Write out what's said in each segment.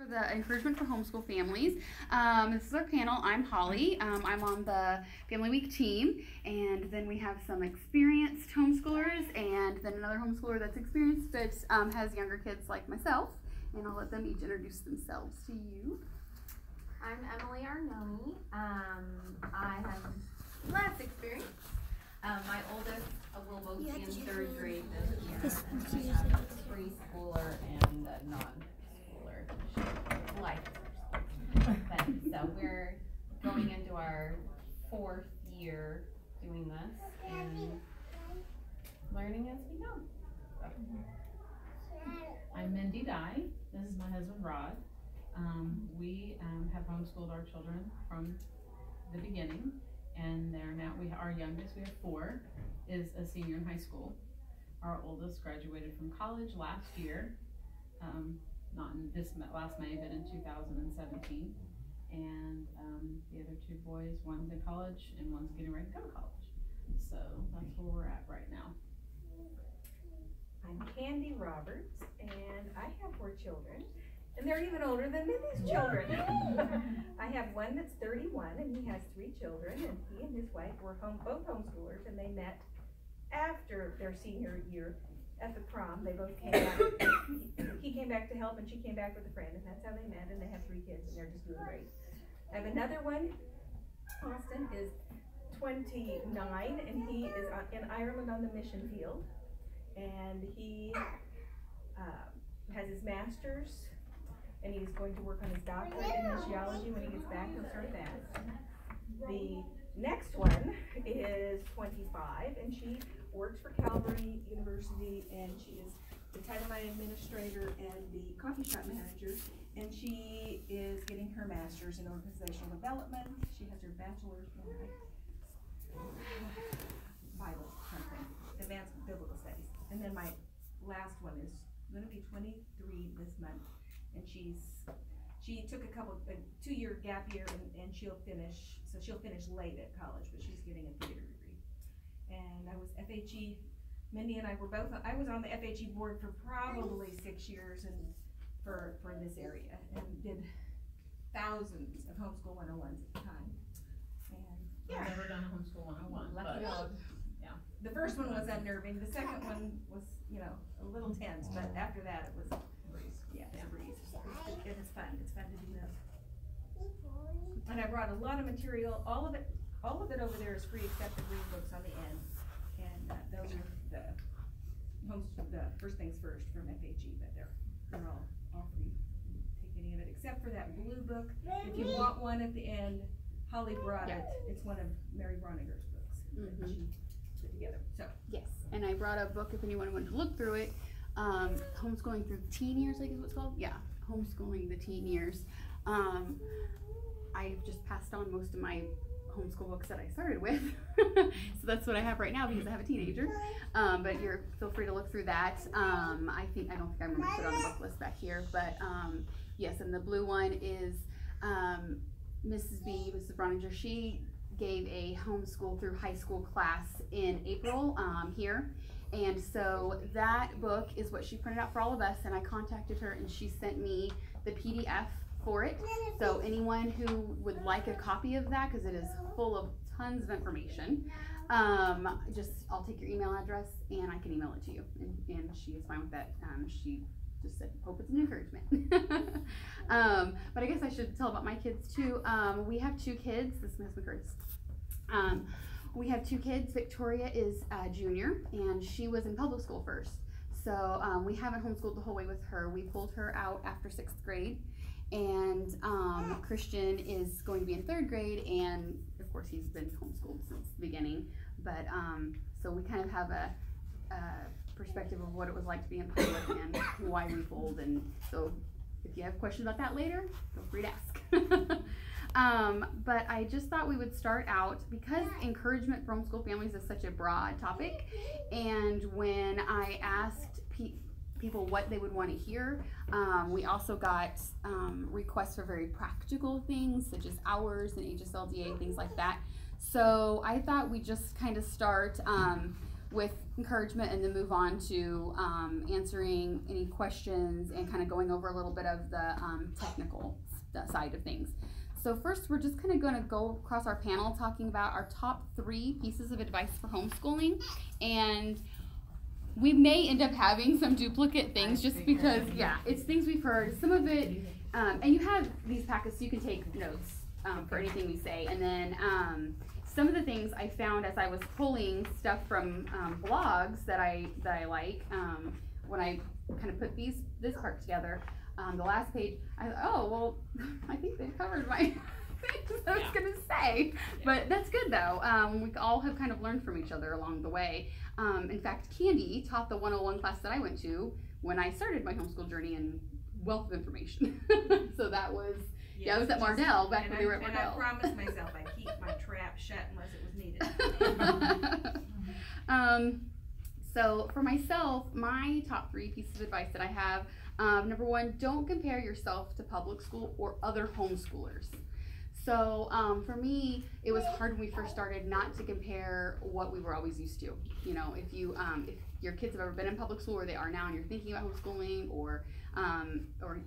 For the encouragement for homeschool families. This is our panel. I'm Holly. I'm on the Family Week team, and then we have some experienced homeschoolers and then another homeschooler that's experienced but has younger kids like myself, and I'll let them each introduce themselves to you. I'm Emily Arnone. I have less experience. My oldest will both be in third grade this year. I have a preschooler and a non-schooler. Life. But so we're going into our 4th year doing this and learning as we go. I'm Mindy Dye. This is my husband Rod. We have homeschooled our children from the beginning, and our youngest, we have 4, is a senior in high school. Our oldest graduated from college last year, not in this last May, but in 2017. And the other 2 boys, one's in college and one's getting ready to go to college. So that's where we're at right now. I'm Candy Roberts, and I have 4 children, and they're even older than Mindy's children. I have one that's 31, and he has 3 children, and he and his wife were both homeschoolers, and they met after their senior year at the prom. They both came back. He came back to help, and she came back with a friend, and that's how they met, and they have 3 kids, and they're just doing great. I have another one. Austin is 29, and he is in Ireland on the mission field. And he has his master's, and he's going to work on his doctorate in missiology. When he gets back, he'll start that. The next one is 25, and she works for Calvary University, and she is the Title IX administrator and the coffee shop manager, and she is getting her master's in organizational development. She has her bachelor's in Bible something, advanced biblical studies. And then my last one is going to be 23 this month, and she took a 2-year gap year, and she'll finish late at college, but she's getting a theater degree. And I was FHE, Mindy and I were both, I was on the FHE board for probably 6 years and for this area, and did thousands of homeschool 101s at the time. And I've never done a homeschool 101. lucky dog. The first one was unnerving. The second one was, a little tense, but after that it was a breeze. Yeah, it's a breeze. It is fun. It's fun to do this. And I brought a lot of material. All of it over there is free except the green books on the end. And those are the first things first from FHE, but they're all free. Take any of it except for that blue book. If you want one at the end, Holly brought it. It's one of Mary Broniger's books that she put together. So yes, and I brought a book if anyone wanted to look through it. Homeschooling through teen years, I guess it's called. Yeah, homeschooling the teen years. I've just passed on most of my homeschool books that I started with, so that's what I have right now because I have a teenager. But feel free to look through that. I don't think I remember to put it on the book list back here, but yes, and the blue one is Mrs. Broninger. She gave a homeschool through high school class in April here, and so that book is what she printed out for all of us, and I contacted her and she sent me the PDF for it. So anyone who would like a copy of that, because it is full of tons of information, I'll take your email address and I can email it to you, and she is fine with that. She just said, hope it's an encouragement. But I guess I should tell about my kids too. We have 2 kids. This is my husband Curtis. We have 2 kids. Victoria is a junior, and she was in public school first. So we haven't homeschooled the whole way with her. We pulled her out after 6th grade. And Christian is going to be in 3rd grade, and of course he's been homeschooled since the beginning. But so we kind of have a perspective of what it was like to be in public and why we pulled. And so if you have questions about that later, feel free to ask. But I just thought we would start out because encouragement for homeschool families is such a broad topic. And when I asked people what they would want to hear, we also got requests for very practical things such as hours and HSLDA, things like that. So I thought we'd just kind of start with encouragement, and then move on to answering any questions and kind of going over a little bit of the technical side of things. So first, we're just kind of going to go across our panel talking about our top 3 pieces of advice for homeschooling, and we may end up having some duplicate things just because, yeah, it's things we've heard. Some of it, and you have these packets so you can take notes for anything we say. And then some of the things I found as I was pulling stuff from blogs that I like, when I kind of put this part together, the last page, I thought, oh, well, I think they've covered my things I was going to say. But that's good, though. We all have kind of learned from each other along the way. In fact, Candy taught the 101 class that I went to when I started my homeschool journey in wealth of information. So that was, I was at Mardell back when we were at Mardell. And I promised myself I'd keep my trap shut unless it was needed. So for myself, my top 3 pieces of advice that I have, number 1, don't compare yourself to public school or other homeschoolers. So for me, it was hard when we first started not to compare what we were always used to. You know, if your kids have ever been in public school, or they are now, and you're thinking about homeschooling, or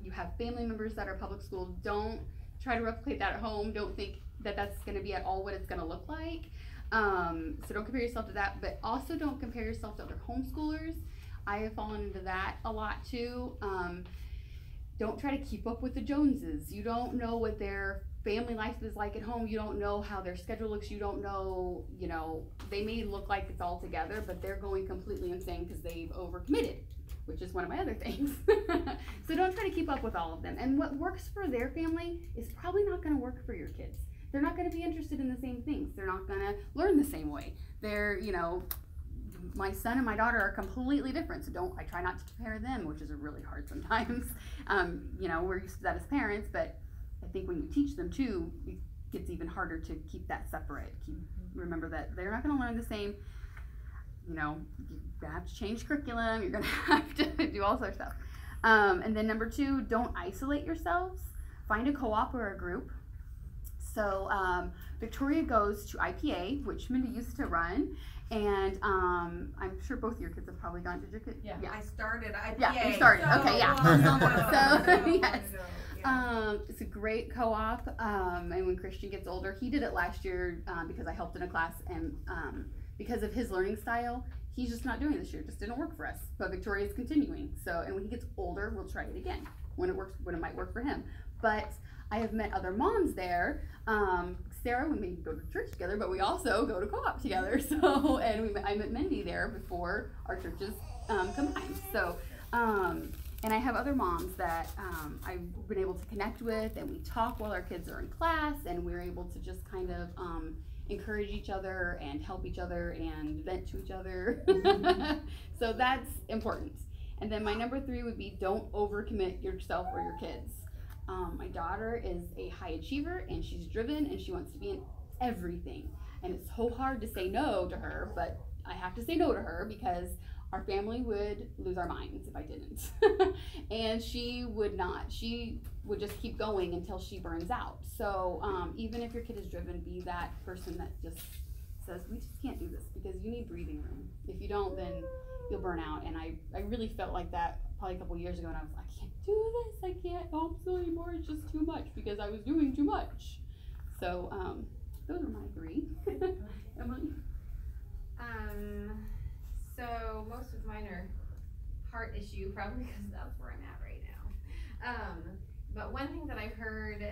you have family members that are public school, don't try to replicate that at home. Don't think that that's going to be at all what it's going to look like. So don't compare yourself to that, but also don't compare yourself to other homeschoolers. I have fallen into that a lot too. Don't try to keep up with the Joneses. You don't know what their family life is like at home. You don't know how their schedule looks. You don't know, they may look like it's all together, but they're going completely insane because they've overcommitted, which is one of my other things. So don't try to keep up with all of them. And what works for their family is probably not going to work for your kids. They're not going to be interested in the same things. They're not going to learn the same way. They're, my son and my daughter are completely different, so I try not to compare them, which is really hard sometimes. We're used to that as parents, but I think when you teach them too, it gets even harder to keep that separate. Remember that they're not going to learn the same. You have to change curriculum. You're going to have to do all sorts of stuff. And then number 2, don't isolate yourselves. Find a co-op or a group. So Victoria goes to IPA, which Mindy used to run. And I'm sure both of your kids have probably gone. Did your kids? Yeah. I started IPA. Yeah, you started. Okay, yeah. So, yes. Yeah. It's a great co-op, and when Christian gets older, he did it last year because I helped in a class, and because of his learning style, he's just not doing it this year. It just didn't work for us, but Victoria's continuing. So, and when he gets older, we'll try it again when it might work for him. But I have met other moms there. Sarah, we may go to church together, but we also go to co-op together. So, and I met Mindy there before our churches combined. So, and I have other moms that I've been able to connect with, and we talk while our kids are in class, and we're able to just kind of encourage each other and help each other and vent to each other. So that's important. And then my number 3 would be don't overcommit yourself or your kids. My daughter is a high achiever, and she's driven, and she wants to be in everything. And it's so hard to say no to her, but I have to say no to her because our family would lose our minds if I didn't. And she would not. She would just keep going until she burns out. So even if your kid is driven, be that person that just says, we just can't do this because you need breathing room. If you don't, then you'll burn out. And I really felt like that probably a couple years ago, and I was like, I can't do this. I can't homeschool anymore. It's just too much because I was doing too much. So those are my 3. Emily? So most of mine are heart issue, probably because that's where I'm at right now. But one thing that I've heard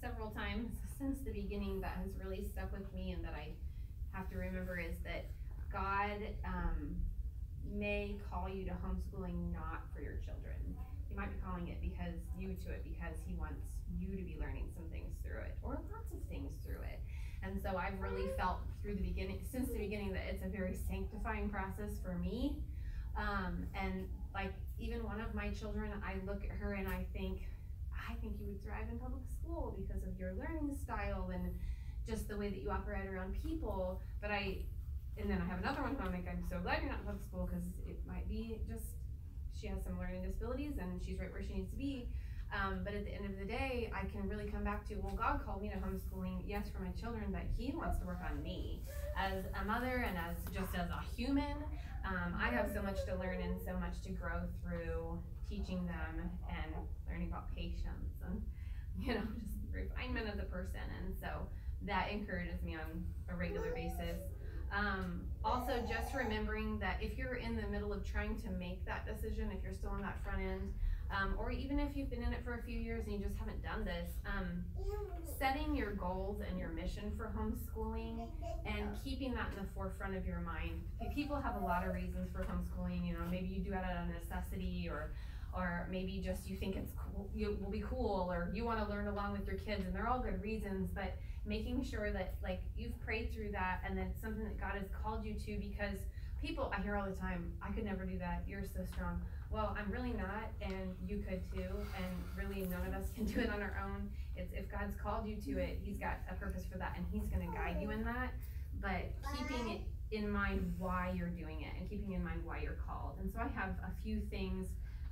several times since the beginning that has really stuck with me and that I have to remember is that God may call you to homeschooling not for your children. He might be calling it because he wants you to be learning some things through it, or lots of things through it. And so I've really felt since the beginning that it's a very sanctifying process for me. And like even one of my children, I look at her and I think you would thrive in public school because of your learning style and just the way that you operate around people. And then I have another one who I'm like, I'm so glad you're not in public school because it might be just, she has some learning disabilities and she's right where she needs to be. But at the end of the day, I can really come back to, well, God called me to homeschooling, yes, for my children, but He wants to work on me as a mother and as a human. I have so much to learn and so much to grow through teaching them and learning about patience and, just refinement of the person. And so that encourages me on a regular basis. Also, just remembering that if you're in the middle of trying to make that decision, if you're still on that front end, or even if you've been in it for a few years and you just haven't done this, setting your goals and your mission for homeschooling and keeping that in the forefront of your mind. People have a lot of reasons for homeschooling. Maybe you do it out of necessity, or maybe just you think it's cool, you will be cool, or you want to learn along with your kids, and they're all good reasons. But making sure that you've prayed through that, and then it's something that God has called you to, because people, I hear all the time, I could never do that, you're so strong. Well, I'm really not, and you could too, and really none of us can do it on our own. It's if God's called you to it, He's got a purpose for that, and He's going to guide you in that. But keeping it in mind why you're doing it, and keeping in mind why you're called. And so I have a few things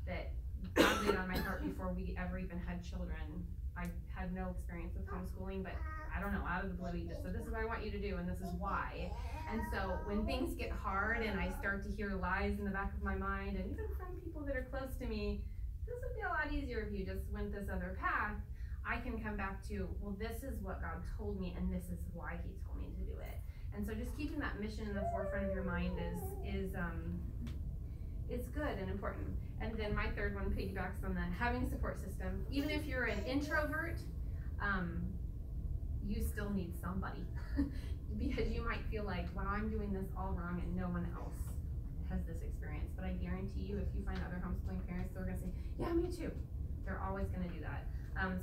that God laid on my heart before we ever even had children. I had no experience with homeschooling, but I don't know, out of the blue, He just said, this is what I want you to do, and this is why. And so when things get hard and I start to hear lies in the back of my mind, and even from people that are close to me, this would be a lot easier if you just went this other path, I can come back to, well, this is what God told me, and this is why He told me to do it. And so just keeping that mission in the forefront of your mind is good and important. And then my third one piggybacks on that, having a support system. Even if you're an introvert, you still need somebody. Because you might feel like, wow, I'm doing this all wrong and no one else has this experience. But I guarantee you, if you find other homeschooling parents, they're going to say, yeah, me too. They're always going to do that.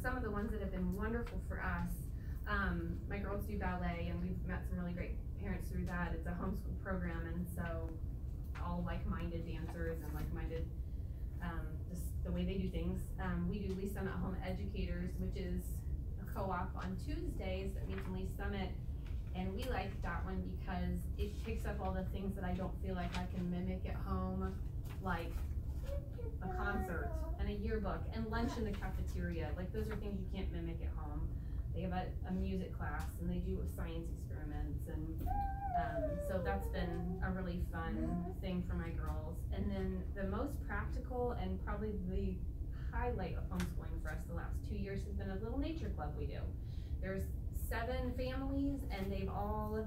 Some of the ones that have been wonderful for us, my girls do ballet, and we've met some really great parents through that. It's a homeschool program, and so all like-minded dancers and like-minded, just the way they do things. We do Lee Summit Home Educators, which is a co-op on Tuesdays that meets in Lee Summit. And we like that one because it picks up all the things that I don't feel like I can mimic at home, like a concert and a yearbook and lunch in the cafeteria. Like, those are things you can't mimic at home. They have a music class, and they do science experiments, and so that's been a really fun thing for my girls. And then the most practical and probably the highlight of homeschooling for us the last 2 years has been a little nature club we do. There's 7 families, and they've all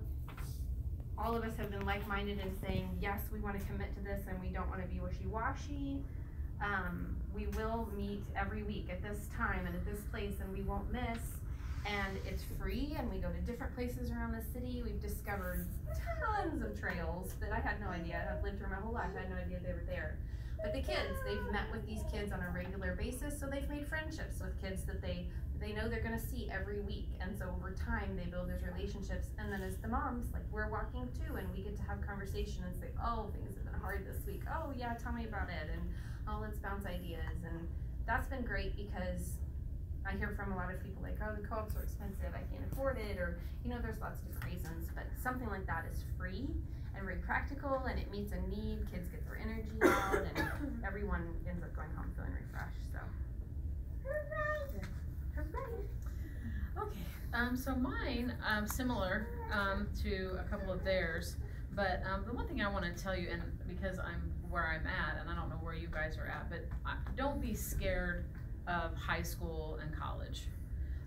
of us have been like-minded in saying, yes, we want to commit to this, and we don't want to be wishy-washy. We will meet every week at this time and at this place, and we won't miss. And it's free, and we go to different places around the city. We've discovered tons of trails that I had no idea. I've lived here my whole life. I had no idea they were there. But the kids, they've met with these kids on a regular basis, so they've made friendships with kids that they know they're going to see every week. And so over time, they build those relationships. And then as the moms, like, we're walking too, and we get to have conversation and say, oh, things have been hard this week. Oh, yeah, tell me about it. And oh, let's bounce ideas. And that's been great, because I hear from a lot of people like, oh, the co-ops are expensive, I can't afford it, or, there's lots of different reasons. But something like that is free and very practical, and it meets a need. Kids get their energy out, and everyone ends up going home feeling refreshed. So, hooray! Okay, so mine, similar to a couple of theirs, but the one thing I want to tell you, and because I'm where I'm at, and I don't know where you guys are at, but don't be scared of high school and college.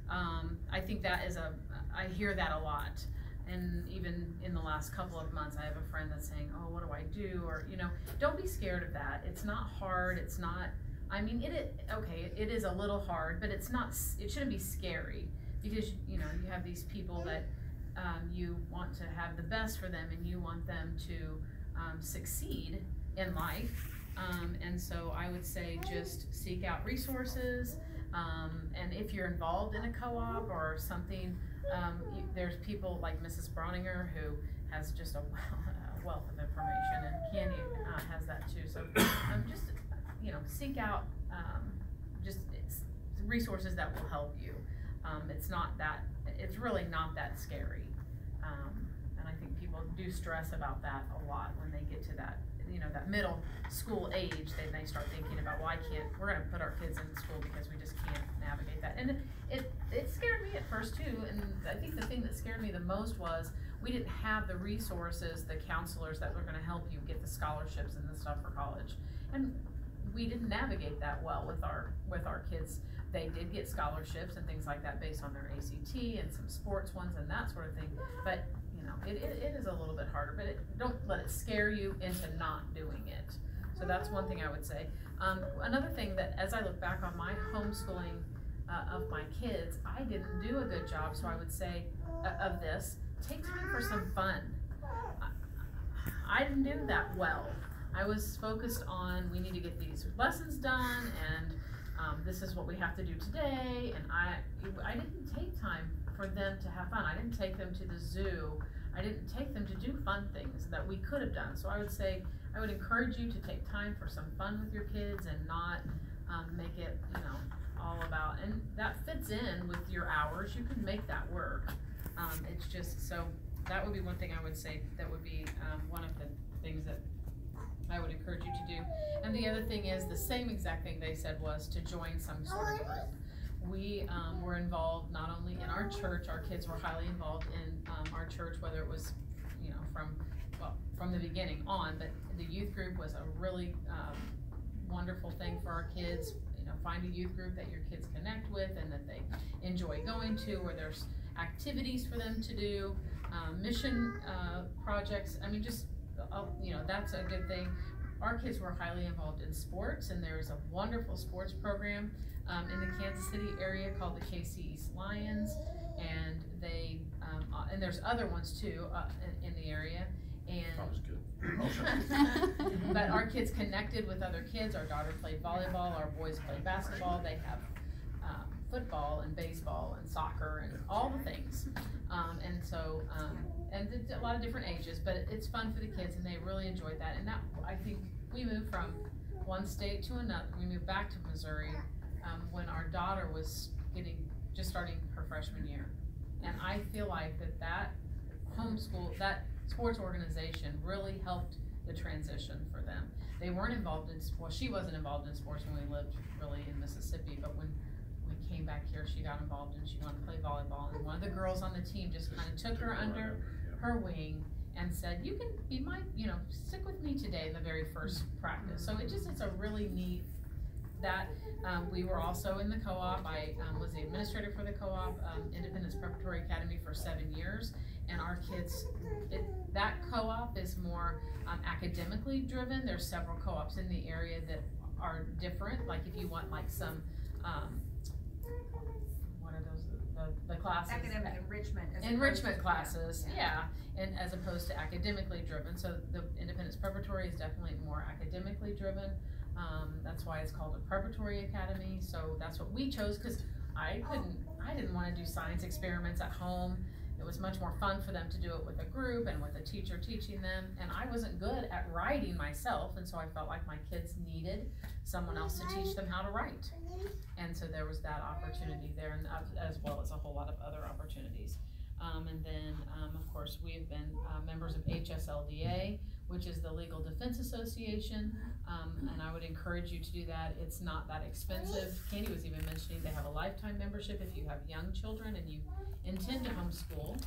I think that is I hear that a lot. And even in the last couple of months, I have a friend that's saying, oh, what do I do? Or, don't be scared of that. It's not hard. It's not, it is a little hard, but it shouldn't be scary, because, you have these people that you want to have the best for them, and you want them to succeed in life. And so I would say just seek out resources, and if you're involved in a co-op or something, there's people like Mrs. Browninger, who has just a wealth of information, and Candy has that too. So just seek out just resources that will help you. It's really not that scary, and I think people do stress about that a lot when they get to that you know, that middle school age, then they start thinking about, well, we're gonna put our kids in school because we just can't navigate that. And it scared me at first too, and I think the thing that scared me the most was we didn't have the resources, the counselors that were gonna help you get the scholarships and the stuff for college. And we didn't navigate that well with our kids. They did get scholarships and things like that based on their ACT and some sports ones and that sort of thing, but you know, it is a little bit harder, but don't let it scare you into not doing it. So that's one thing I would say. Another thing that, as I look back on my homeschooling of my kids, I didn't do a good job, so I would say of this, take time for some fun. I didn't do that well. I was focused on, we need to get these lessons done, and this is what we have to do today, and I didn't take time for them to have fun. I didn't take them to the zoo. I didn't take them to do fun things that we could have done. So I would say, I would encourage you to take time for some fun with your kids and not make it, you know, all about, and that fits in with your hours. You can make that work. It's just, so that would be one thing I would say that would be one of the things that I would encourage you to do. And the other thing is the same exact thing they said was to join some sort of group. We were involved not only in our church, our kids were highly involved in our church, whether it was, you know, from the beginning on, but the youth group was a really wonderful thing for our kids. You know, find a youth group that your kids connect with and that they enjoy going to, where there's activities for them to do, mission projects. I mean, just, you know, that's a good thing. Our kids were highly involved in sports, and there's a wonderful sports program in the Kansas City area called the KC East Lions, and they and there's other ones too in the area. And that was good. but our kids connected with other kids. Our daughter played volleyball. Our boys played basketball. They have football and baseball and soccer and all the things. And so and a lot of different ages, but it's fun for the kids, and they really enjoyed that. And that, I think, we moved from one state to another. We moved back to Missouri when our daughter was just starting her freshman year. And I feel like that homeschool, that sports organization really helped the transition for them. They weren't involved in, well, she wasn't involved in sports when we lived really in Mississippi, but when we came back here, she got involved and she wanted to play volleyball. And one of the girls on the team just kind of took her under her wing and said, you can be my, you know, stick with me today in the very first practice. So it's a really neat, that we were also in the co-op. I was the administrator for the co-op, Independence Preparatory Academy, for 7 years. And our kids, that co-op is more academically driven. There's several co-ops in the area that are different. Like if you want like some, what are those, the classes? Academic enrichment. Enrichment classes, yeah. And as opposed to academically driven. So the Independence Preparatory is definitely more academically driven. That's why it's called a preparatory academy. So that's what we chose, because I didn't want to do science experiments at home. It was much more fun for them to do it with a group and with a teacher teaching them. And I wasn't good at writing myself, and so I felt like my kids needed someone else to teach them how to write. And so there was that opportunity there, and as well as a whole lot of other opportunities. And then, of course, we have been members of HSLDA, which is the Legal Defense Association, and I would encourage you to do that. It's not that expensive. Candy was even mentioning they have a lifetime membership if you have young children and you intend to homeschool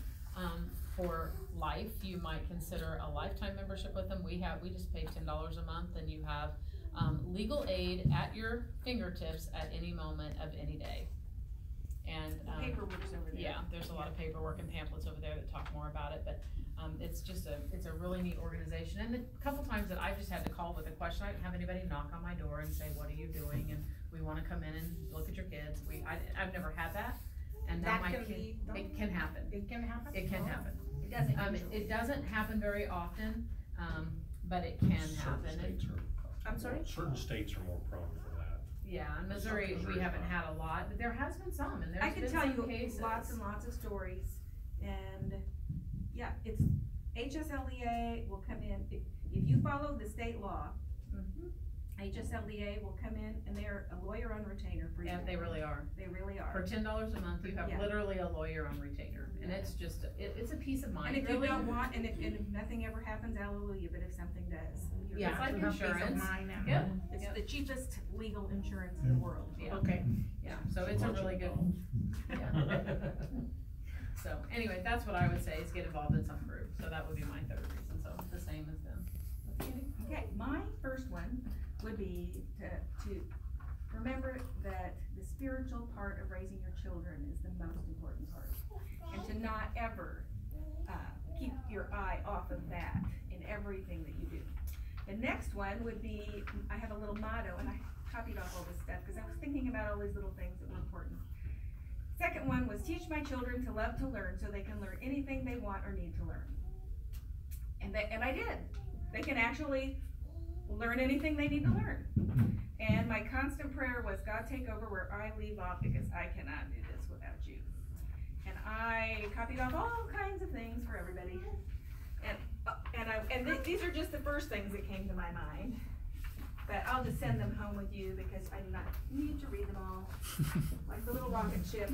for life. You might consider a lifetime membership with them. We just pay $10 a month, and you have legal aid at your fingertips at any moment of any day. And paperwork's over there. Yeah, there's a lot of paperwork and pamphlets over there that talk more about it, but it's a really neat organization. And the couple times that I've just had to call with a question, I didn't have anybody knock on my door and say, what are you doing? And we want to come in and look at your kids. I've never had that. And now my kid, it can happen. It can happen? It can happen. It doesn't it doesn't happen very often, but it can happen. I'm sorry? Certain states are more prone for that. Yeah, in Missouri we haven't had a lot, but there has been some, and I there's can been tell some you cases. lots and lots of stories, and yeah, it's HSLDA will come in, if you follow the state law, HSLDA will come in, and they're a lawyer on retainer for you. Yeah, they really are. They really are. For $10 a month, you have Yeah. literally a lawyer on retainer, and it's just, it's a peace of mind, And if you really. don't want, and if nothing ever happens, hallelujah, but if something does. you're Yeah, it's gonna like have peace of insurance. mind now. Yep. It's Yep. the cheapest legal insurance in the world. Yeah. Okay. Yeah, so it's a really good, yeah. So, anyway, that's what I would say, is get involved in some group, so that would be my third reason, so the same as them. Okay, my first one would be to remember that the spiritual part of raising your children is the most important part. And to not ever keep your eye off of that in everything that you do. The next one would be, I have a little motto, and I copied off all this stuff because I was thinking about all these little things that were important. Second one was teach my children to love to learn so they can learn anything they want or need to learn. And I did. They can actually learn anything they need to learn. And my constant prayer was, God, take over where I leave off, because I cannot do this without you. And I copied off all kinds of things for everybody. And these are just the first things that came to my mind. But I'll just send them home with you because I do not need to read them all. Like the little rocket ship.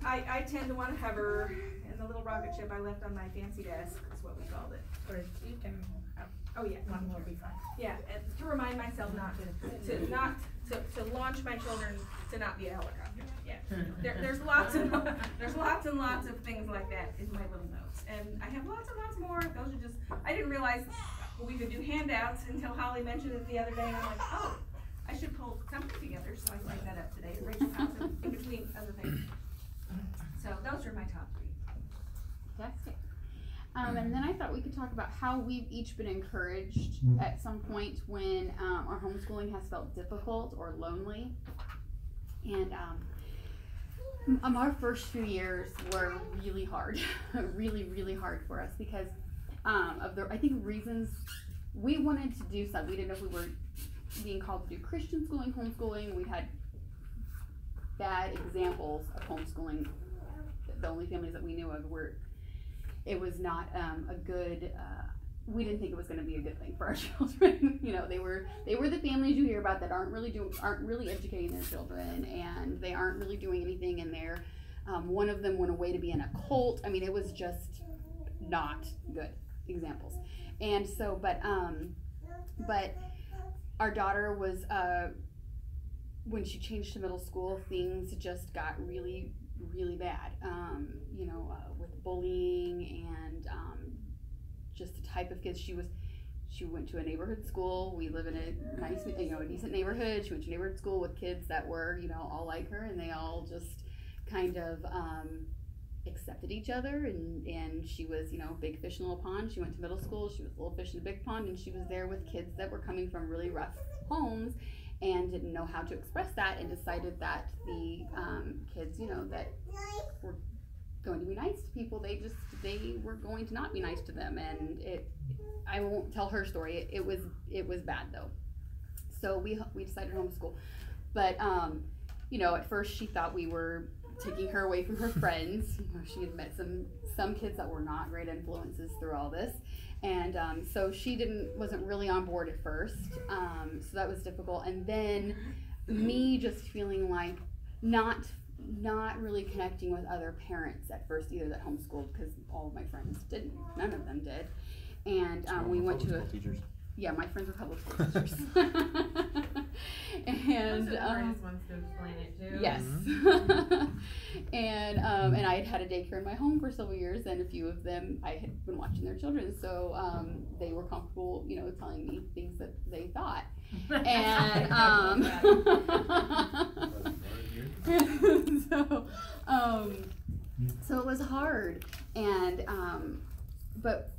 I tend to want to hover, and the little rocket ship I left on my fancy desk is what we called it. You can, Oh yeah, one will be fine. yeah, and to remind myself not to launch my children to not be a helicopter. Yeah, there's lots and lots of things like that in my little notes, and I have lots and lots more. Those are just, I didn't realize we could do handouts until Holly mentioned it the other day, and I'm like, oh, I should pull something together, so I typed that up today. Rachel has it in between other things. So those are my top three. Fantastic. And then I thought we could talk about how we've each been encouraged at some point when our homeschooling has felt difficult or lonely. And our first few years were really hard, really hard for us because of the, I think, reasons we wanted to do something. We didn't know if we were being called to do Christian schooling, homeschooling. We had bad examples of homeschooling. The only families that we knew of were, it was not a good, we didn't think it was going to be a good thing for our children. You know, they were the families you hear about that aren't really educating their children, and they aren't really doing anything in there. One of them went away to be in a cult. I mean, it was just not good examples. And so, but our daughter was, when she changed to middle school, things just got really bad, with bullying and just the type of kids she went to a neighborhood school. We live in a nice, a decent neighborhood. She went to a neighborhood school with kids that were, all like her, and they all just kind of accepted each other, and she was, big fish in a little pond. She went to middle school, she was a little fish in a big pond, and she was there with kids that were coming from really rough homes and didn't know how to express that, and decided that the kids, that were going to be nice to people, they were going to not be nice to them. And I won't tell her story. It was bad though. So we decided to homeschool. But at first she thought we were taking her away from her friends. She had met some kids that were not great influences through all this. And so she wasn't really on board at first. So that was difficult. And then me just feeling like not really connecting with other parents at first either that homeschooled, because all of my friends didn't. None of them did. And we went to teachers. Yeah, my friends were public school teachers. And those are the hardest ones to explain it to. Yes. And I had a daycare in my home for several years, and a few of them I had been watching their children, so they were comfortable, telling me things that they thought. And so it was hard. And but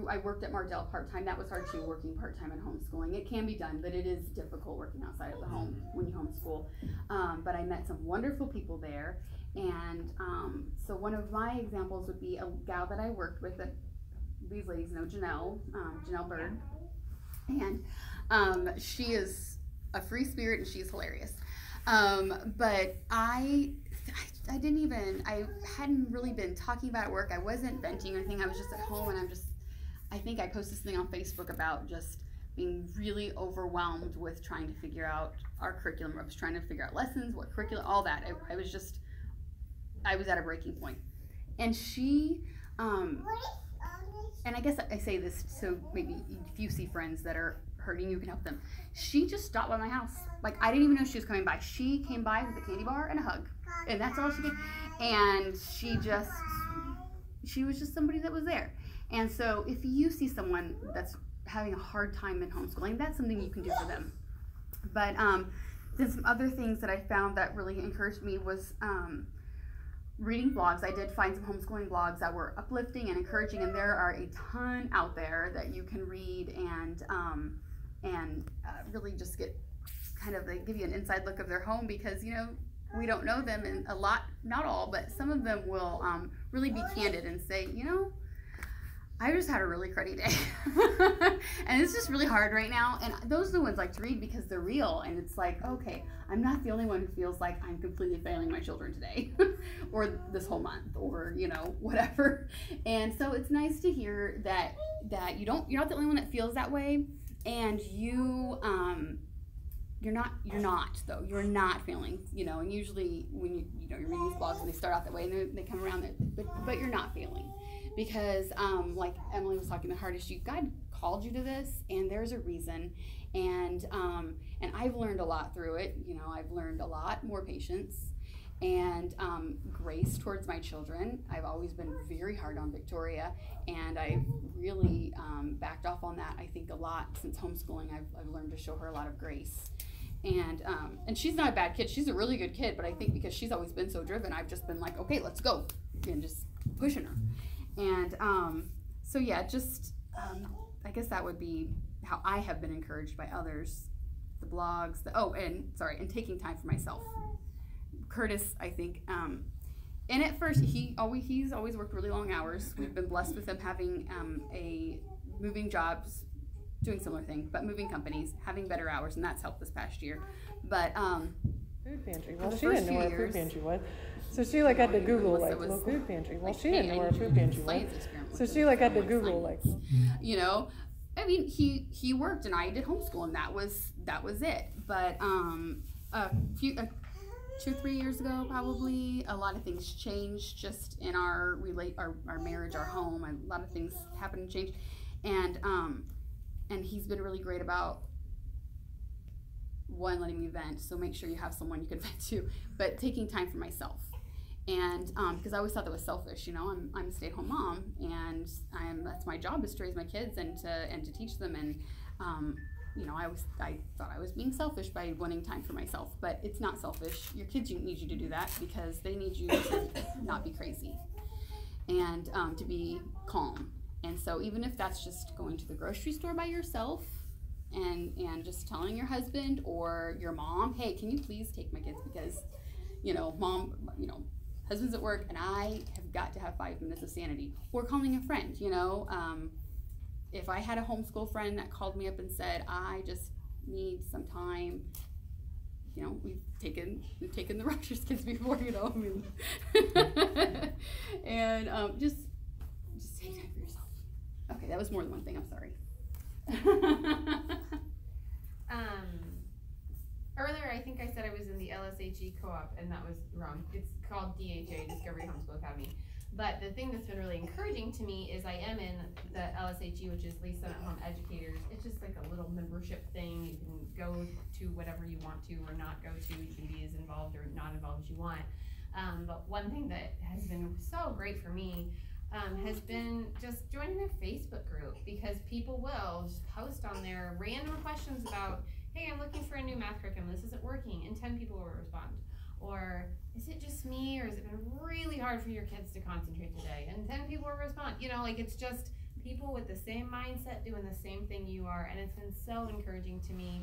I worked at Mardell part-time. That was hard too, working part-time and homeschooling. It can be done, but it is difficult working outside of the home when you homeschool. But I met some wonderful people there. And so one of my examples would be a gal that I worked with, that these ladies know, Janelle Bird. And she is a free spirit, and she's hilarious. But I hadn't really been talking about it at work. I wasn't venting or anything. I was just at home, and I think I posted something on Facebook about just being really overwhelmed with trying to figure out our curriculum. I was trying to figure out lessons, what curriculum, all that. I was at a breaking point. And she, and I guess I say this so maybe if you see friends that are hurting, you can help them. She just stopped by my house. Like, I didn't even know she was coming by. She came by with a candy bar and a hug. And that's all she did. And she was just somebody that was there. And so if you see someone that's having a hard time in homeschooling, that's something you can do for them. But then some other things that I found that really encouraged me was reading blogs. I did find some homeschooling blogs that were uplifting and encouraging, and there are a ton out there that you can read and really just get kind of, they give you an inside look of their home, because we don't know them, and a lot, not all, but some of them will really be candid and say, I just had a really cruddy day and it's just really hard right now. And those are the ones I like to read because they're real, and it's like, okay, I'm not the only one who feels like I'm completely failing my children today or this whole month, or whatever. And so it's nice to hear that you're not the only one that feels that way, and you're not feeling, and usually when you read these blogs and they start out that way and they come around, but you're not feeling. Because like Emily was talking, the heart issue, God called you to this, and there's a reason, and I've learned a lot through it. I've learned a lot more patience and grace towards my children. I've always been very hard on Victoria, and I've really backed off on that. I think a lot since homeschooling. I've learned to show her a lot of grace. And she's not a bad kid. She's a really good kid, but I think because she's always been so driven, I've just been like, okay, let's go, and just pushing her. And so yeah, just I guess that would be how I have been encouraged by others, the blogs, and taking time for myself. Curtis, I think, and at first he's always worked really long hours. We've been blessed with him having moving jobs, doing similar things, but moving companies, having better hours, and that's helped this past year. But food pantry. Well, she didn't know where a food pantry was. So she had to Google local food pantry. Well, she didn't know where a food pantry was. So she had to Google I mean, he worked and I did homeschool, and that was it. But 2-3 years ago, probably, a lot of things changed just in our marriage, our home. A lot of things happened and changed, and he's been really great about letting me vent. So make sure you have someone you can vent to, but taking time for myself. And because I always thought that was selfish, I'm a stay-at-home mom, and that's my job, is to raise my kids and to teach them. And I thought I was being selfish by wanting time for myself, but it's not selfish. Your kids need you to do that because they need you to not be crazy and to be calm. And so even if that's just going to the grocery store by yourself and just telling your husband or your mom, hey, can you please take my kids because mom, husband's at work and I have got to have 5 minutes of sanity. Or calling a friend, if I had a homeschool friend that called me up and said, I just need some time, we've taken the Rogers kids before, and just take time for yourself. Okay, that was more than one thing, I'm sorry. Earlier, I think I said I was in the LSHE co-op, and that was wrong. It's called DHA, Discovery Homeschool Academy. But the thing that's been really encouraging to me is I am in the LSHE, which is Lee's Son at Home Educators. It's just like a little membership thing. You can go to whatever you want to or not go to. You can be as involved or not involved as you want. But one thing that has been so great for me has been just joining their Facebook group, because people will just post on there random questions about, hey, I'm looking for a new math curriculum, this isn't working, and 10 people will respond. Or, is it just me, or has it been really hard for your kids to concentrate today? And 10 people will respond. It's just people with the same mindset doing the same thing you are, and it's been so encouraging to me.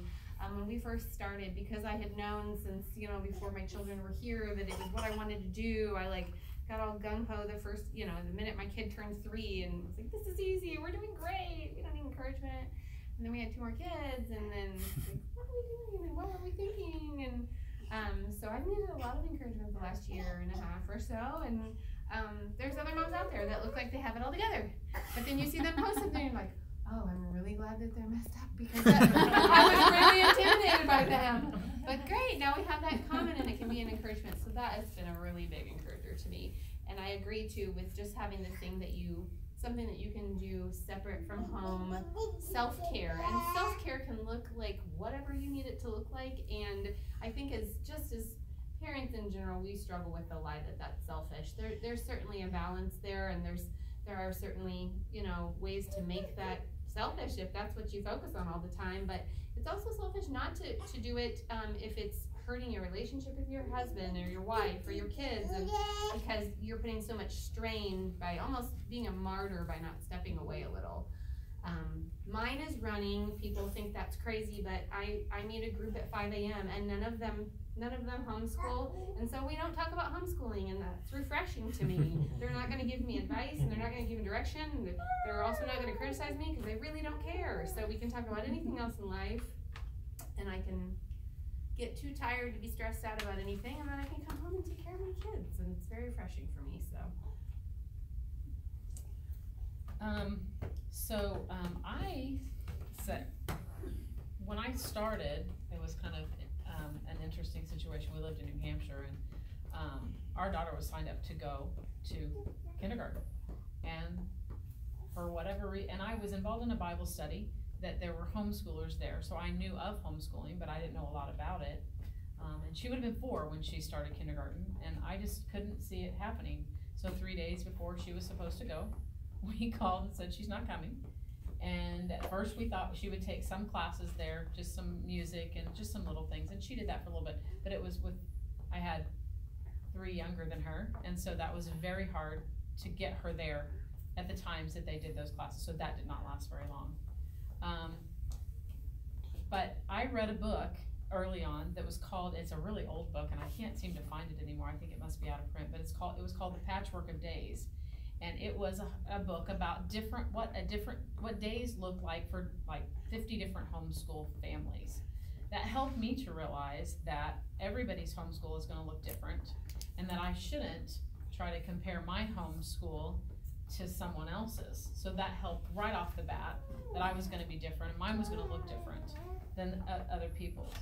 When we first started, because I had known since, before my children were here that it was what I wanted to do, I got all gung-ho the first, the minute my kid turned 3, and was like, this is easy, we're doing great, we don't need encouragement. And then we had 2 more kids, and then what are we doing, and what were we thinking? And so I've needed a lot of encouragement the last year and a half or so, and there's other moms out there that look like they have it all together, but then you see them post something and you're like, oh, I'm really glad that they're messed up because I was really intimidated by them. But great, now we have that in common and it can be an encouragement. So that has been a really big encourager to me. And I agree too with just having this thing that something that you can do separate from home, self-care. And self-care can look like whatever you need it to look like. And I think as parents in general, we struggle with the lie that that's selfish. There's certainly a balance there, and there are certainly, ways to make that selfish if that's what you focus on all the time. But it's also selfish not to do it if it's hurting your relationship with your husband or your wife or your kids, and because you're putting so much strain by almost being a martyr by not stepping away a little. Mine is running. People think that's crazy, but I meet a group at 5 a.m. and none of them homeschool, and so we don't talk about homeschooling, and that's refreshing to me. They're not going to give me advice, and they're not going to give me direction, and they're also not going to criticize me because they really don't care. So we can talk about anything else in life, and I can get too tired to be stressed out about anything, and then I can come home and take care of my kids, and it's very refreshing for me. I said, when I started, it was kind of an interesting situation. We lived in New Hampshire, and our daughter was signed up to go to kindergarten, and for whatever reason, and I was involved in a Bible study that there were homeschoolers there, so I knew of homeschooling, but I didn't know a lot about it. And she would have been 4 when she started kindergarten, and I just couldn't see it happening. So 3 days before she was supposed to go, we called and said she's not coming. And at first we thought she would take some classes there, just some music and just some little things, and she did that for a little bit. But it was I had 3 younger than her, and so that was very hard to get her there at the times that they did those classes, so that did not last very long. But I read a book early on that was called, it's a really old book, and I can't seem to find it anymore. I think it must be out of print, but it was called The Patchwork of Days. And it was a book about what days look like for like 50 different homeschool families. That helped me to realize that everybody's homeschool is going to look different, and that I shouldn't try to compare my homeschool to someone else's. So that helped right off the bat, that I was going to be different, and mine was going to look different than other people's.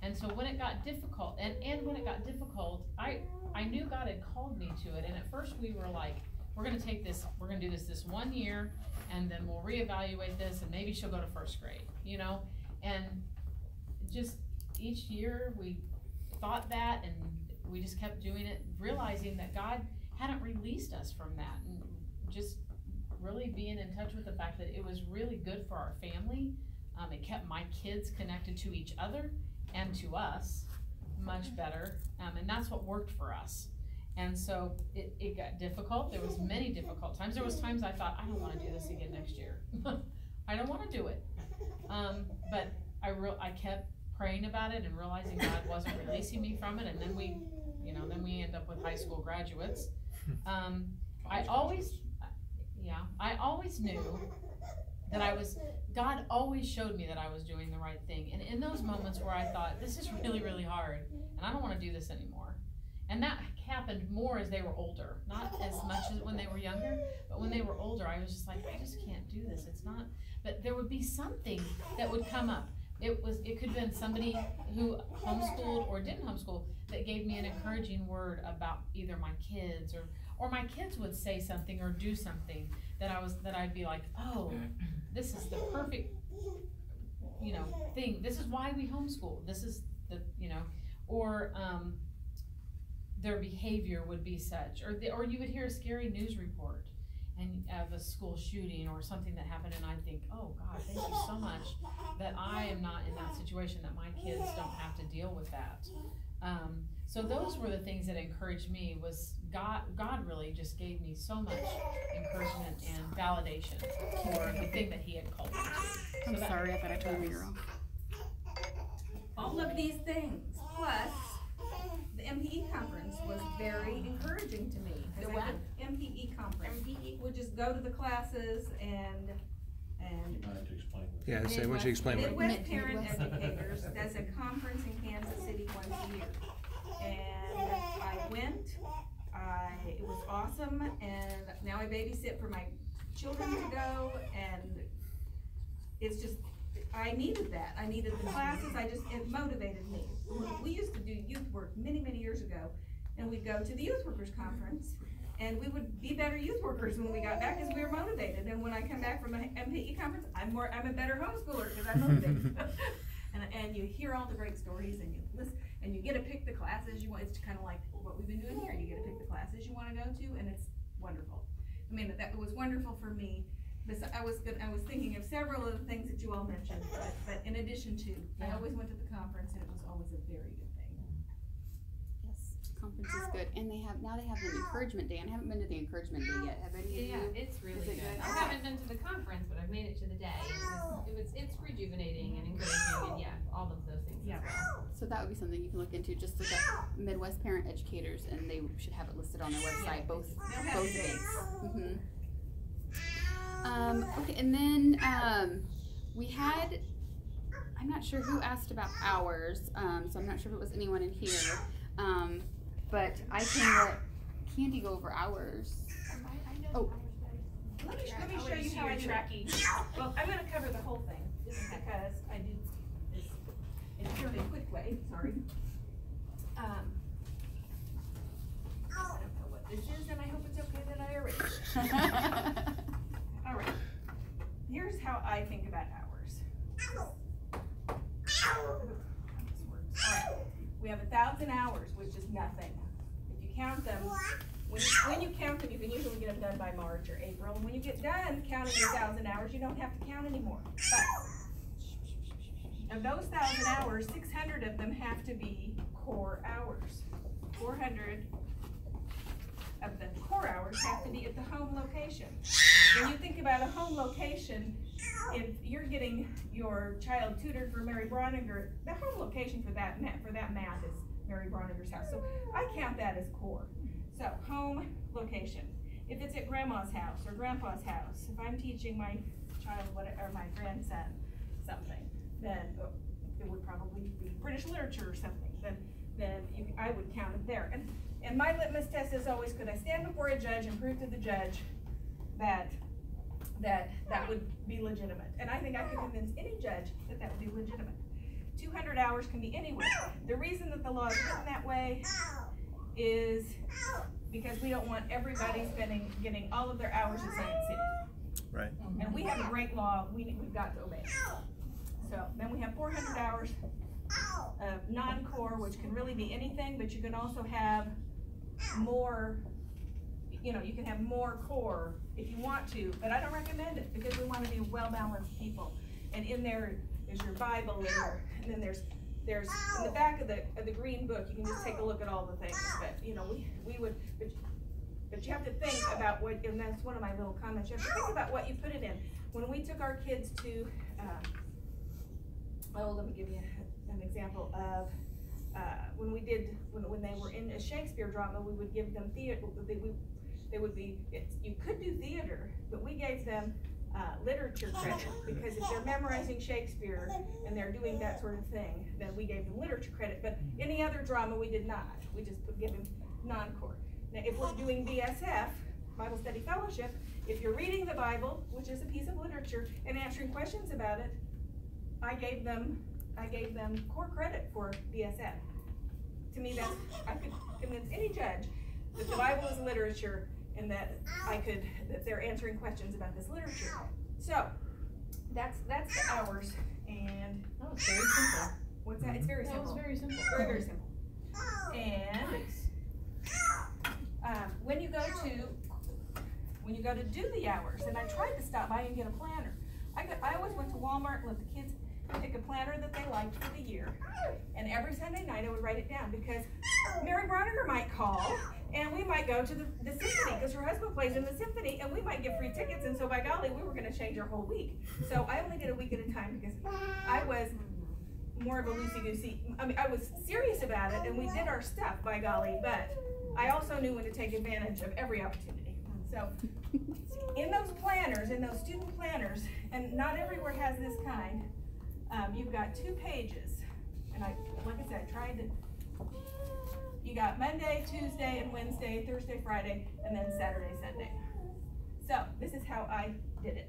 And so when it got difficult, and when it got difficult, I knew God had called me to it. And at first we were like, we're going to take this, we're going to do this 1 year, and then we'll reevaluate this, and maybe she'll go to 1st grade, and just each year we thought that, and we just kept doing it, realizing that God hadn't released us from that, and just really being in touch with the fact that it was really good for our family. It kept my kids connected to each other and to us much better, and that's what worked for us. And so it got difficult. There was many difficult times. There was times I thought, I don't want to do this again next year. I don't want to do it. But I kept praying about it and realizing God wasn't releasing me from it. And then we end up with high school graduates. I always knew that God always showed me that I was doing the right thing. And in those moments where I thought, this is really, really hard, and I don't want to do this anymore. And that happened more as they were older, not as much as when they were younger, but when they were older, I was just like, I just can't do this. It's not, but there would be something that would come up. It could have been somebody who homeschooled or didn't homeschool that gave me an encouraging word about either my kids, or my kids would say something or do something that I'd be like, oh, this is the perfect, thing. This is why we homeschool. This is the, or their behavior would be such, or you would hear a scary news report and of a school shooting or something that happened, and I think, oh God, thank you so much that I am not in that situation, that my kids don't have to deal with that. So those were the things that encouraged me. Was God really just gave me so much encouragement and validation for the thing that He had called me to. I'm sorry, I thought I told you wrong. All of these things, plus the MPE conference was very encouraging to me. The what? MPE conference. MPE? We'd just go to the classes and You might have to explain this. Yeah, say, why don't you explain what? Midwest Parent Educators does a conference in Kansas City once a year. And I went, it was awesome, and now I babysit for my children to go, and it's just, I needed that. I needed the classes. It motivated me. We used to do youth work many, many years ago, and we'd go to the youth workers conference, and we would be better youth workers when we got back because we were motivated. And when I come back from an MPE conference, I'm a better homeschooler because I'm motivated. and you hear all the great stories, and you listen, and you get to pick the classes you want. It's kind of like what we've been doing here. You get to pick the classes you want to go to, and it's wonderful. I mean, that was wonderful for me. I was thinking of several of the things that you all mentioned, but in addition to, I always went to the conference, and it was always a very good thing. Yes, conference is good, and they have an encouragement day. And I haven't been to the encouragement day yet. Have any of you? Yeah, it's really good. I haven't been to the conference, but I've made it to the day. It's rejuvenating and encouraging, and yeah, all of those things as well. So that would be something you can look into. Just look up Midwest Parent Educators, and they should have it listed on their website. Both days. Okay, and then we had, I'm not sure who asked about hours, so I'm not sure if it was anyone in here, but I can let Candy go over hours. Oh. Let me show you how I tracking. Well, I'm going to cover the whole thing just because I do this in a fairly quick way. Sorry. I don't know what this is, and I hope it's okay that I erase it. All right. Here's how I think about hours. All right. We have 1,000 hours, which is nothing. If you count them, when you count them, you can usually get them done by March or April. And when you get done counting your 1,000 hours, you don't have to count anymore. But of those 1,000 hours, 600 of them have to be core hours. 400 of the core hours have to be at the home location. When you think about a home location, if you're getting your child tutored for Mary Broniger, the home location for that math is Mary Broniger's house. So I count that as core. So home location. If it's at grandma's house or grandpa's house, if I'm teaching my child or my grandson something, then it would probably be British literature or something. Then I would count it there. And my litmus test is always, could I stand before a judge and prove to the judge that would be legitimate? And I think I could convince any judge that would be legitimate. 200 hours can be anywhere. The reason that the law is written that way is because we don't want everybody getting all of their hours at Science City. Right. And we have a great law we've got to obey. So then we have 400 hours of non-core, which can really be anything, but you can also have more, you can have more core if you want to, but I don't recommend it because we want to be well-balanced people. And in there's your Bible and then there's in the back of the green book, you can just take a look at all the things. But we would, but you have to think about what, and that's one of my little comments. You have to think about what you put it in. When we took our kids to, let me give you an example of when they were in a Shakespeare drama, we would give them theater. You could do theater, but we gave them literature credit, because if they're memorizing Shakespeare and they're doing that sort of thing, then we gave them literature credit. But any other drama we did not. We just give them non-core. Now, if we're doing BSF, Bible Study Fellowship, if you're reading the Bible, which is a piece of literature, and answering questions about it, I gave them core credit for BSF. To me, I could convince any judge that the Bible is literature and that they're answering questions about this literature. So that's the hours, and it's very simple. What's that? It's very simple. It's very simple. Very, very simple. And when you go to do the hours, and I tried to stop by and get a planner. I always went to Walmart and let the kids pick a planner that they liked for the year, and every Sunday night I would write it down, because Mary Broniger might call and we might go to the symphony because her husband plays in the symphony, and we might get free tickets, and so by golly, we were going to change our whole week. So I only did a week at a time because I was more of a loosey-goosey. I mean, I was serious about it, and we did our stuff, by golly, but I also knew when to take advantage of every opportunity. So in those planners, in those student planners, and not everywhere has this kind, you've got 2 pages, and like I said, I tried to. You got Monday, Tuesday, and Wednesday, Thursday, Friday, and then Saturday, Sunday. So this is how I did it.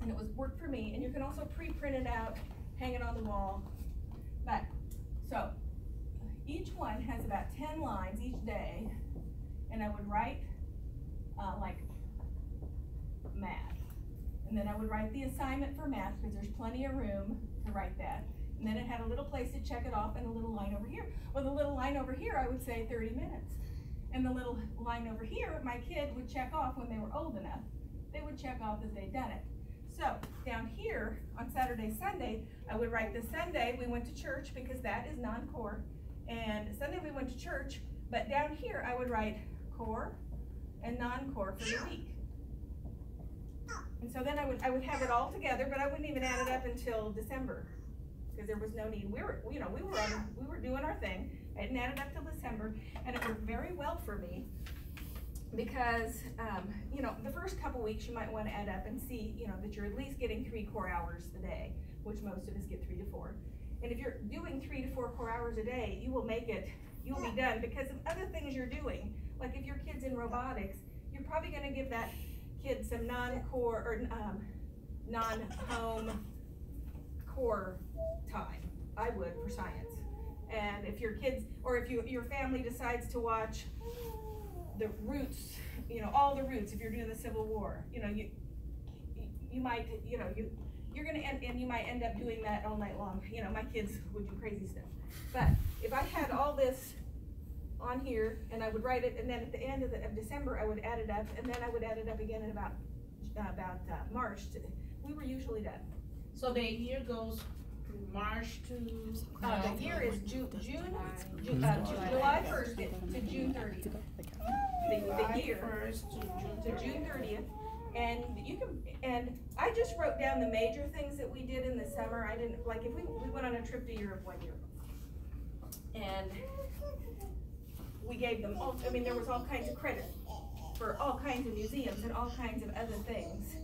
and it was worked for me, and you can also pre-print it out, hang it on the wall. But, so, each one has about 10 lines each day, and I would write, like, math. And then I would write the assignment for math, because there's plenty of room to write that. And then it had a little place to check it off and a little line over here. Well, the little line over here, I would say 30 minutes. And the little line over here, my kid would check off when they were old enough. They would check off that they'd done it. So, down here, on Saturday, Sunday, I would write the Sunday we went to church, because that is non-core. And Sunday we went to church, but down here I would write core and non-core for the week. And so then I would have it all together, but I wouldn't even add it up until December, because there was no need. We were doing our thing. I didn't add it up till December, and it worked very well for me, because the first couple weeks you might want to add up and see that you're at least getting 3 core hours a day, which most of us get 3 to 4. And if you're doing 3 to 4 core hours a day, you'll be done because of other things you're doing. Like if your kid's in robotics, you're probably going to give that kid some non-core or non-home core time. I would for science. And if your kids, or if your family decides to watch the roots, all the roots, if you're doing the Civil War, you might, you're gonna end, and you might end up doing that all night long. My kids would do crazy stuff. But if I had all this on here, and I would write it, and then at the end of December, I would add it up, and then I would add it up again in about March. We were usually done. So the year goes from March to. The year is July 1st to June 30th. The year to June 30th. And and I just wrote down the major things that we did in the summer. I didn't, like, if we went on a trip to Europe one year. And we gave them all, there was all kinds of credit for all kinds of museums and all kinds of other things.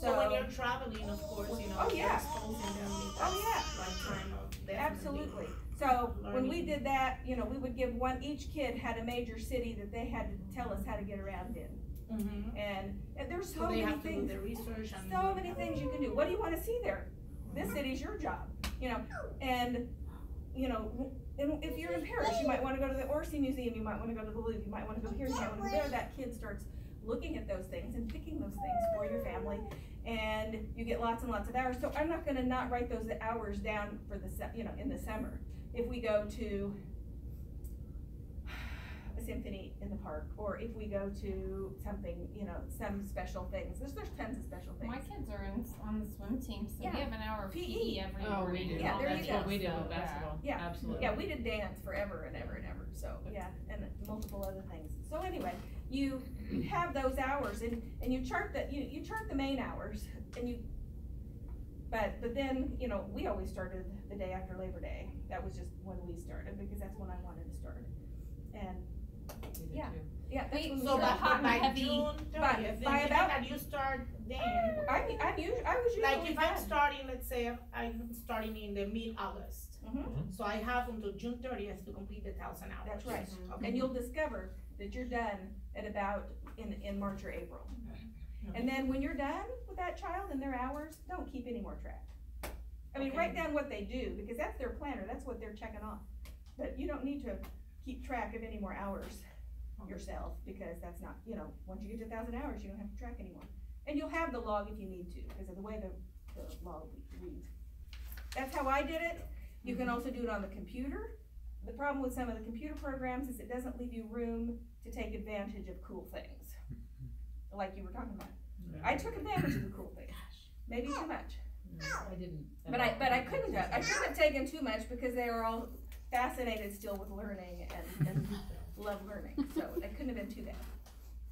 So when you're traveling, of course, oh yeah, exposing them lifetime of absolutely. So when we did that, we would give each kid had a major city that they had to tell us how to get around in. Mm-hmm. And there's so many things. Do the research and so many things you can do. What do you want to see there? This city's your job, and if you're in Paris, you might want to go to the Orsay Museum, you might want to go to the Louvre, you might want to go here, you might want to go there. That kid starts looking at those things and picking those things for your family, and you get lots and lots of hours. So I'm not going to not write those hours down for in the summer. If we go to a symphony in the park, or if we go to something, some special things. There's tons of special things. My kids are on the swim team, so we have an hour of PE every Oh, morning. we do. Yeah, there That's you go. what we did with basketball. Yeah. Absolutely. Yeah, we did dance forever and ever and ever. So yeah, and multiple other things. So anyway, you have those hours, and you chart you chart the main hours, and but then we always started the day after Labor Day. That was just when we started, because that's when I wanted to start. And yeah, that's when we so started. by June 30th, by about that you start then. I was usually Like if done. I'm starting, let's say I'm starting in the mid-August, so I have until June 30th to complete the 1,000 hours. That's right. Okay. And you'll discover that you're done at about in March or April. And then when you're done with that child and their hours, don't keep any more track. Write down what they do, because that's their planner, that's what they're checking off. But you don't need to keep track of any more hours yourself, because that's not, once you get to 1,000 hours, you don't have to track anymore. And you'll have the log if you need to, because of the way the log reads. That's how I did it. You can also do it on the computer. The problem with some of the computer programs is it doesn't leave you room to take advantage of cool things, like you were talking about. I took advantage of the cool things, maybe too much. I didn't. But I couldn't have. I couldn't have taken too much, because they were all fascinated still with learning and love learning. So it couldn't have been too bad.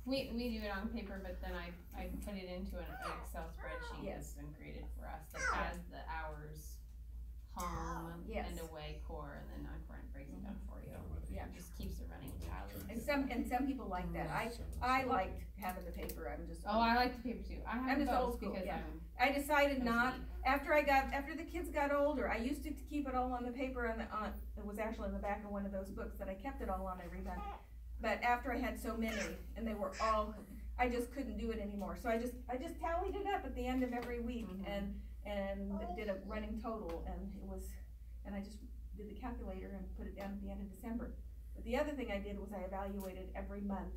We do it on paper, but then I put it into an Excel spreadsheet that's been created for us that has the hours, home, and away core, and then non-core, and breaks it down for you. Yeah. It just keeps it running tally. And some people like that. I liked having the paper. I like the paper too. I'm just both old school, because yeah. I'm I decided not, after the kids got older, I used to keep it all on the paper it was actually in the back of one of those books that I kept it all on every month. But after I had so many, and they were all, I just couldn't do it anymore. So I just tallied it up at the end of every week and did a running total, and I just did the calculator and put it down at the end of December. But the other thing I did was I evaluated every month,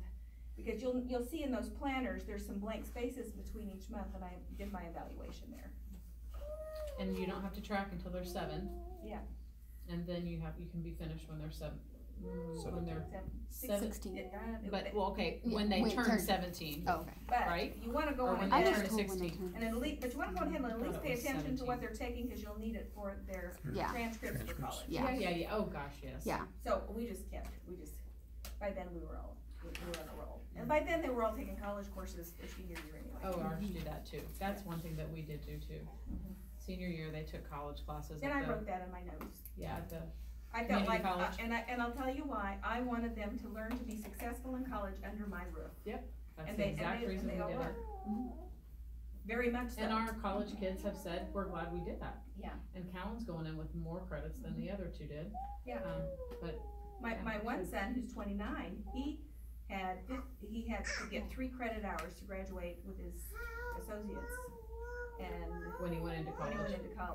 because you'll see in those planners there's some blank spaces between each month, and I did my evaluation there. And you don't have to track until they're 7. Yeah. And then you can be finished when they're 7. When they're 16. But well, okay, when they turn 17. Oh, okay. But right? you want to go Or on when ahead they turn 16. and at least, but you want to go ahead and at least thought it pay was attention to 17. what they're taking, because you'll need it for their Yeah. transcripts for college. Yeah. Oh gosh, yes. Yeah. So we just kept it. By then we were on a roll. And by then they were all taking college courses their senior year anyway. Oh, ours do that too. That's one thing that we did do too. Senior year, they took college classes. And I wrote that in my notes. Yeah, at the I felt like, college. and I'll tell you why. I wanted them to learn to be successful in college under my roof. That's And the they, exact reason we all did were. it. Very much so. And our college kids have said, we're glad we did that. Yeah. And Callan's going in with more credits than the other 2 did. Yeah. But My one son, who's 29, he had to get 3 credit hours to graduate with his associates. And when he went into college.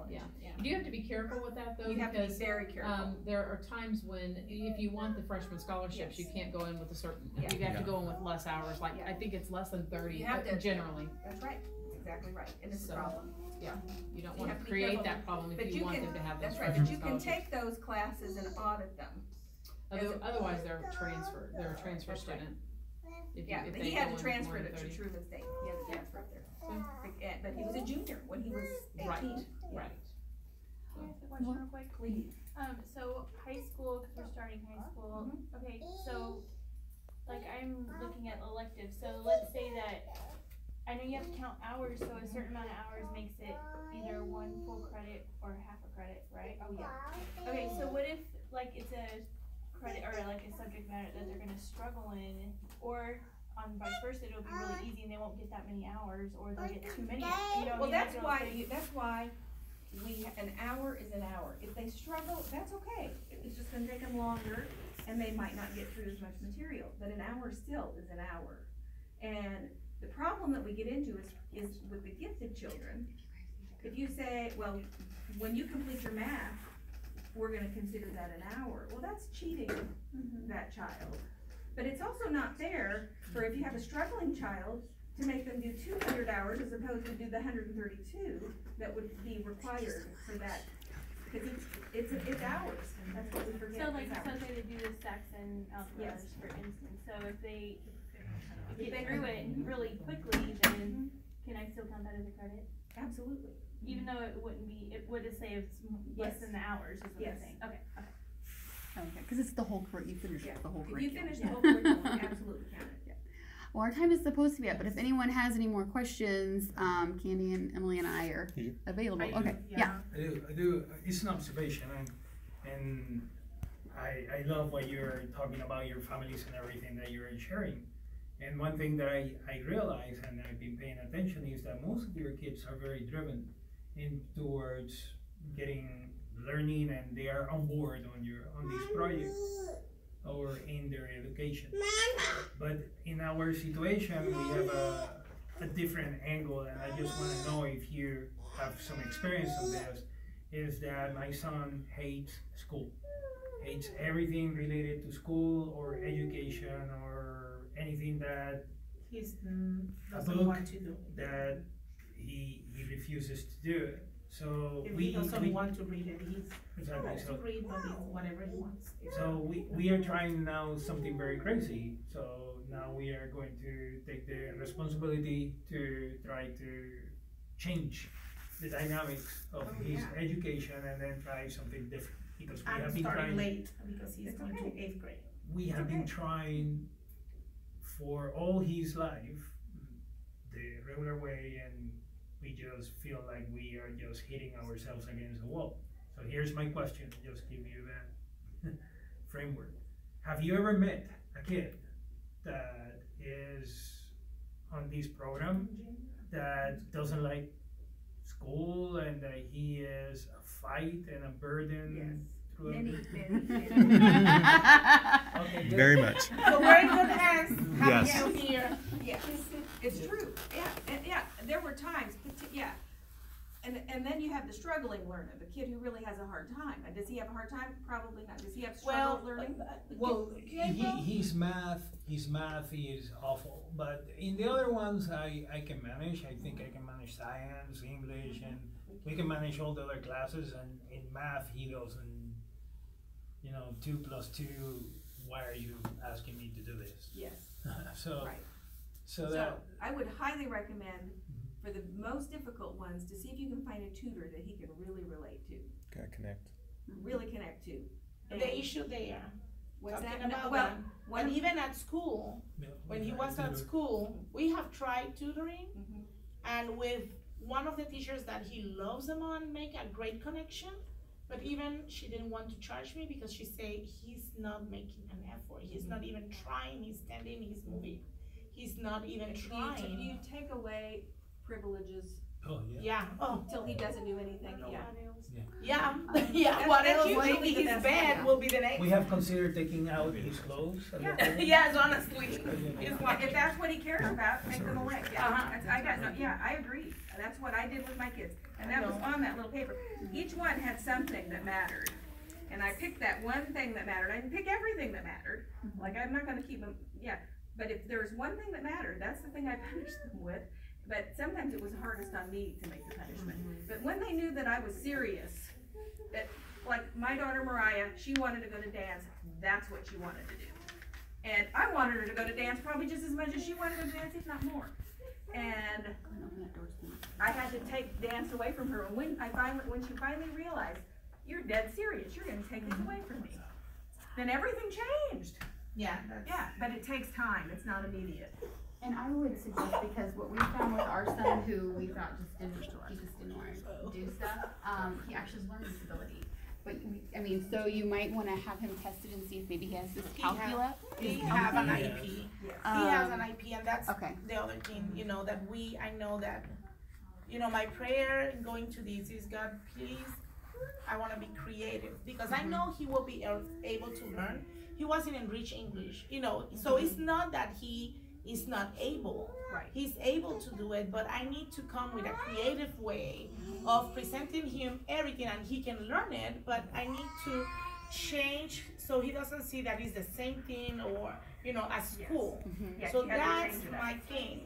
Yeah. You do have to be careful with that though, You have to be because very careful. there are times when, if you want the freshman scholarships, you can't go in with a certain, Yeah. you have to go in with less hours, like, I think it's less than 30, You have to- generally. That's right. That's exactly right. And it's a problem. Yeah, you don't You wanna have to be create careful. that problem But if you you want can- them to have those That's right, freshman but you can scholarships. take those classes and audit them. Otherwise, they're a transfer That's right. student. If Yeah, if but they he had go to in transfer more it than to 30. Truman State. He had to transfer it there. But he was a junior when he was 18. Right, Yeah. right. Can I ask a question real quick? Please. So high school, because we're starting high school. Okay, so like I'm looking at electives. So let's say that I know you have to count hours, so a certain amount of hours makes it either 1 full credit or half a credit, right? Oh yeah. Okay, so what if like it's a credit or like a subject matter that they're gonna struggle in, or on vice versa, it'll be really easy and they won't get that many hours, or they'll get too many. You know what I Well, mean? that's Like, why. That's why an hour is an hour. If they struggle, that's okay. It's just gonna take them longer, and they might not get through as much material. But an hour still is an hour. And the problem that we get into is with the gifted children. If you say, well, when you complete your math, we're gonna consider that an hour. Well, that's cheating that child. But it's also not fair for if you have a struggling child to make them do 200 hours as opposed to do the 132 that would be required for that. Because it's hours. That's what we forget. So like, it's so hours. say they do the stacks and algebras, Yes. for instance. So if they get through it really quickly, then can I still count that as a credit? Absolutely. Even though it wouldn't be, it would say it's less Yes. than the hours, is what Yes. I'm saying. Okay. Okay, because it's the whole you finish Yeah. the whole If you curriculum. finish the whole curriculum, absolutely count it. Well, our time is supposed to be up, but if anyone has any more questions, Candy and Emily and I are available. Okay, yeah. I do. It's an observation, and I love what you're talking about, your families and everything that you're sharing. And one thing that I realize, and I've been paying attention, is that most of your kids are very driven in towards learning, and they are on board on these projects or in their education. But in our situation, we have a different angle, and I just want to know if you have some experience on this. Is that my son hates school, hates everything related to school or education or anything that He a doesn't book want to do. that he refuses to do it. So If he doesn't want to read it, he's exactly to read, but it's whatever he wants. so we are trying now something very crazy. So now we are going to take the responsibility to try to change the dynamics of his education and then try something different, because we have I'm been starting trying. late because he's going to 8th grade. We have been trying for all his life the regular way, and we just feel like we are just hitting ourselves against the wall. So here's my question, just give you that framework. Have you ever met a kid that is on this program that doesn't like school and that he is a fight and a burden? Yes. through Many. Okay, good. Very much. So we're in good hands, having Yes. you here. Yes. It's true, yeah, there were times, yeah. And then you have the struggling learner, the kid who really has a hard time. And does he have a hard time? Probably not. Does he have struggle learning? Well, his math is awful, but in the other ones I can manage. I think I can manage science, English, and we can manage all the other classes. And in math, he doesn't, 2 + 2, why are you asking me to do this? Yes. So I would highly recommend for the most difficult ones to see if you can find a tutor that he can really relate to. Gotta connect. Really connect to. The issue there. What's Talking that? about Well, that. And even at school, when he was at school, we have tried tutoring, and with one of the teachers that he loves them on, make a great connection. But even she didn't want to charge me because she said he's not making an effort. He's not even trying. He's standing. He's moving. He's not even trying. You take away privileges. Oh yeah. Yeah. Oh. Till he doesn't do anything. Yeah. Yeah. What else? Maybe his bed will be the next. We have considered taking out his clothes. Yes, honestly. If that's what he cares about, take them away. I agree. That's what I did with my kids. And that was on that little paper. Each one had something that mattered. And I picked that one thing that mattered. I didn't pick everything that mattered. Like, I'm not gonna keep them, But if there's one thing that mattered, that's the thing I punished them with. But sometimes it was hardest on me to make the punishment. But when they knew that I was serious, that, like my daughter Mariah, she wanted to go to dance. That's what she wanted to do. And I wanted her to go to dance probably just as much as she wanted to go to dance, if not more. And I had to take dance away from her. And when she finally realized, you're dead serious, you're gonna take this away from me, then everything changed. Yeah. But it takes time. It's not immediate. And I would suggest, because what we found with our son, who we thought he just didn't want to do stuff, he actually has learning disability. But so you might want to have him tested and see if maybe he has dyscalculia. He has an IEP. He has an IEP, and that's the other thing. I know that. My prayer in going to this is, God, please, I want to be creative, because I know he will be able to learn. He wasn't in rich English, so it's not that he is not able. Right. He's able to do it, but I need to come with a creative way of presenting him everything, and he can learn it, but I need to change so he doesn't see that it's the same thing or at school. So that's my thing.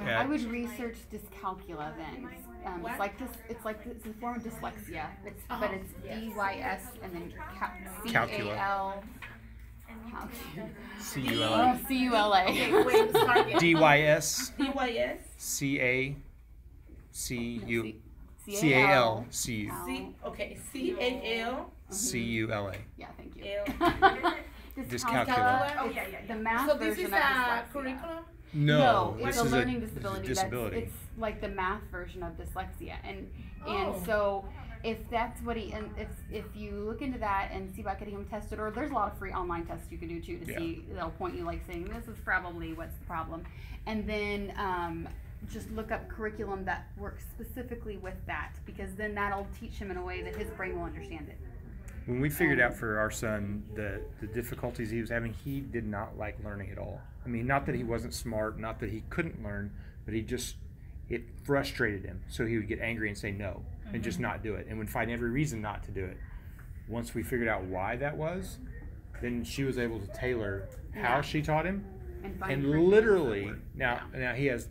I would research dyscalculia then. It's a form of dyslexia. But it's DYS and then CAL. CULA. CULA. Okay, wait, sorry. DYS. DYS. CAL. Okay, CAL. CULA. Yeah, thank you. Dyscalculia. Oh, yeah. The math So this version is of a dyslexia. curriculum? No, it's this a is learning disability. disability. It's like the math version of dyslexia, and Oh. so if that's what if you look into that and see about getting him tested, or there's a lot of free online tests you can do too to see, they'll point you like saying this is probably what's the problem, and then just look up curriculum that works specifically with that, because then that'll teach him in a way that his brain will understand it. When we figured out for our son the difficulties he was having, he did not like learning at all. I mean, not that he wasn't smart, not that he couldn't learn, but it frustrated him. So he would get angry and say no, and just not do it, and would find every reason not to do it. Once we figured out why that was, then she was able to tailor how she taught him. And literally, now he has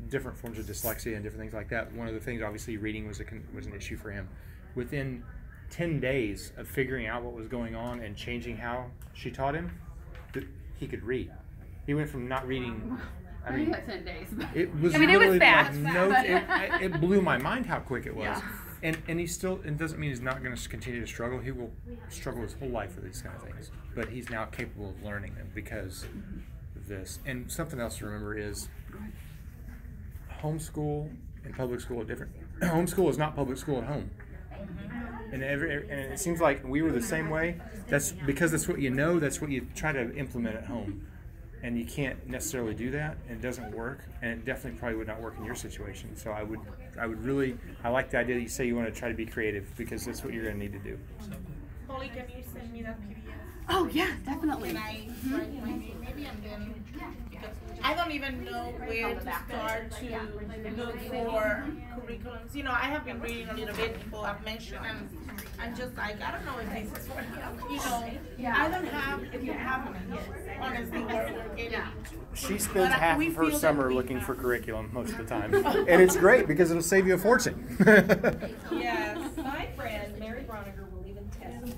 different forms of dyslexia and different things like that. One of the things, obviously, reading was an issue for him. Within 10 days of figuring out what was going on and changing how she taught him, he could read. He went from not reading. I mean, 10 days. It was it was fast. It blew my mind how quick it was. Yeah. And he's still, it doesn't mean he's not going to continue to struggle. He will struggle his whole life with these kind of things. But he's now capable of learning them because of this. And something else to remember is homeschool and public school are different. Homeschool is not public school at home. And it seems like we were the same way. That's because that's what you know, that's what you try to implement at home. And you can't necessarily do that, and it doesn't work, and it definitely probably would not work in your situation. So I would really, I like the idea that you say you want to try to be creative, because that's what you're going to need to do. Polly, can you send me that PDF? Oh yeah, definitely. Can I write my name maybe and then, because I don't even know where to start to look for curriculums. You know, I have been reading a little bit, people have mentioned, and I'm just like, I don't know if this is for me. You know, I don't have, if you have honestly, where we're getting. She spends But half we of her feel summer that we looking have- for curriculum most of the time. And it's great because it'll save you a fortune. Yes. My friend, Mary Broniger, will even test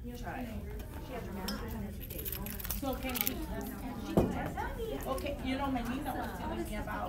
your child. She has her master's in education. So can she test? Okay, you know, Melina was telling me about